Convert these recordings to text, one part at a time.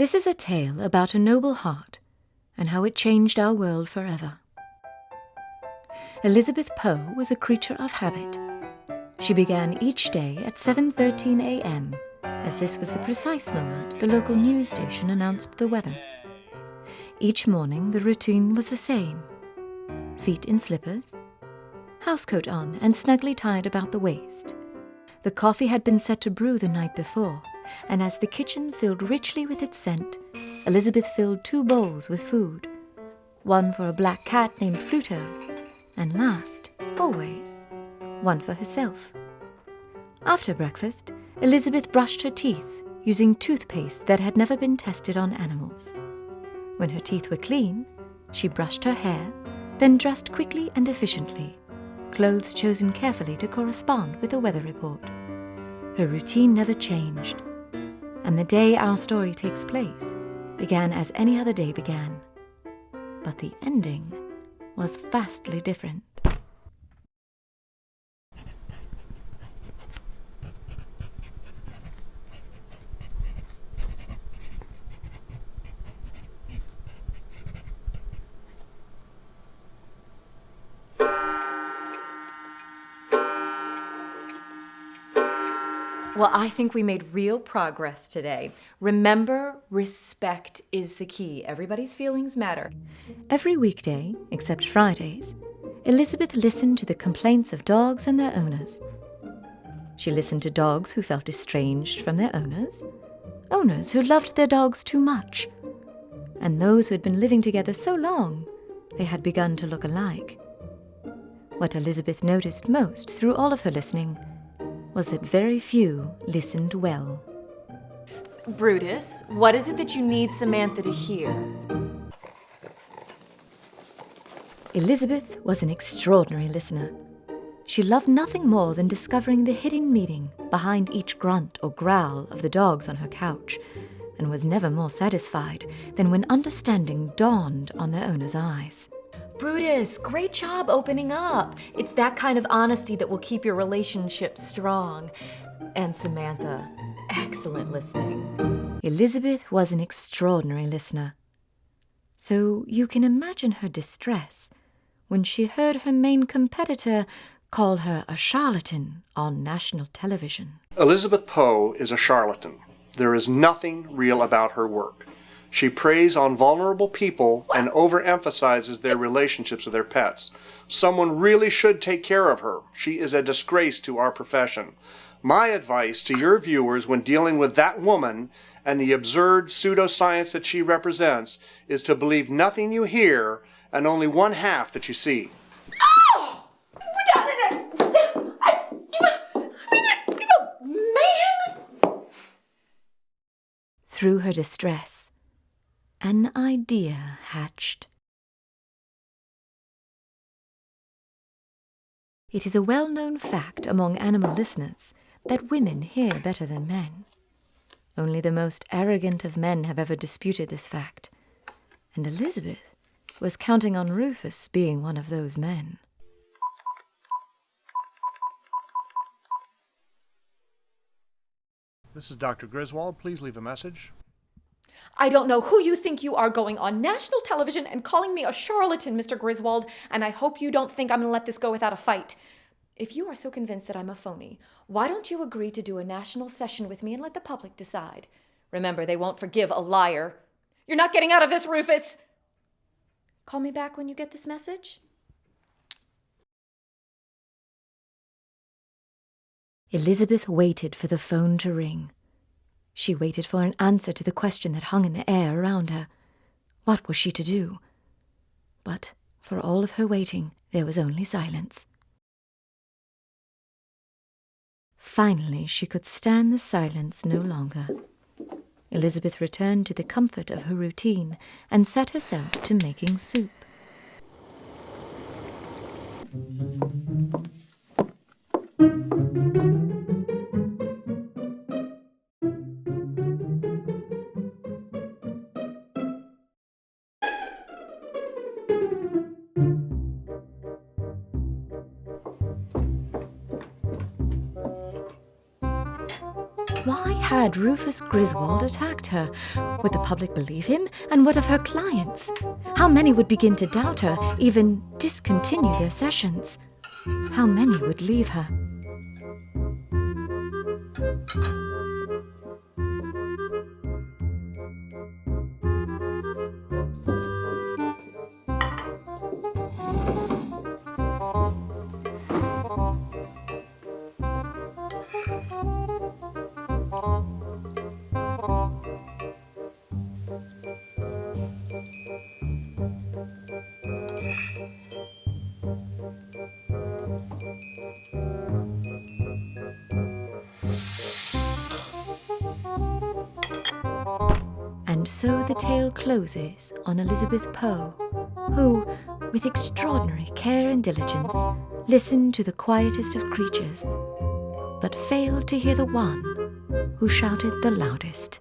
This is a tale about a noble heart and how it changed our world forever. Elizabeth Poe was a creature of habit. She began each day at 7:13 a.m., as this was the precise moment the local news station announced the weather. Each morning the routine was the same. Feet in slippers, housecoat on and snugly tied about the waist. The coffee had been set to brew the night before, and as the kitchen filled richly with its scent, Elizabeth filled 2 bowls with food, one for a black cat named Pluto, and last, always, one for herself. After breakfast, Elizabeth brushed her teeth using toothpaste that had never been tested on animals. When her teeth were clean, she brushed her hair, then dressed quickly and efficiently, clothes chosen carefully to correspond with the weather report. Her routine never changed, and the day our story takes place began as any other day began. But the ending was vastly different. Well, I think we made real progress today. Remember, respect is the key. Everybody's feelings matter. Every weekday, except Fridays, Elizabeth listened to the complaints of dogs and their owners. She listened to dogs who felt estranged from their owners, owners who loved their dogs too much, and those who had been living together so long they had begun to look alike. What Elizabeth noticed most through all of her listening was that very few listened well. Brutus, what is it that you need Samantha to hear? Elizabeth was an extraordinary listener. She loved nothing more than discovering the hidden meaning behind each grunt or growl of the dogs on her couch, and was never more satisfied than when understanding dawned on their owner's eyes. Brutus, great job opening up. It's that kind of honesty that will keep your relationship strong. And Samantha, excellent listening. Elizabeth was an extraordinary listener. So you can imagine her distress when she heard her main competitor call her a charlatan on national television. Elizabeth Poe is a charlatan. There is nothing real about her work. She preys on vulnerable people and overemphasizes their relationships with their pets. Someone really should take care of her. She is a disgrace to our profession. My advice to your viewers when dealing with that woman and the absurd pseudoscience that she represents is to believe nothing you hear and only one half that you see. Oh! Man! Through her distress, an idea hatched. It is a well-known fact among animal listeners that women hear better than men. Only the most arrogant of men have ever disputed this fact, and Elizabeth was counting on Rufus being one of those men. This is Dr. Griswold. Please leave a message. I don't know who you think you are going on national television and calling me a charlatan, Mr. Griswold, and I hope you don't think I'm going to let this go without a fight. If you are so convinced that I'm a phony, why don't you agree to do a national session with me and let the public decide? Remember, they won't forgive a liar. You're not getting out of this, Rufus! Call me back when you get this message. Elizabeth waited for the phone to ring. She waited for an answer to the question that hung in the air around her. What was she to do? But for all of her waiting, there was only silence. Finally, she could stand the silence no longer. Elizabeth returned to the comfort of her routine and set herself to making soup. Why had Rufus Griswold attacked her? Would the public believe him? And what of her clients? How many would begin to doubt her, even discontinue their sessions? How many would leave her? And so the tale closes on Elizabeth Poe, who, with extraordinary care and diligence, listened to the quietest of creatures, but failed to hear the one who shouted the loudest.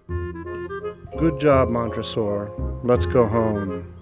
Good job, Montresor. Let's go home.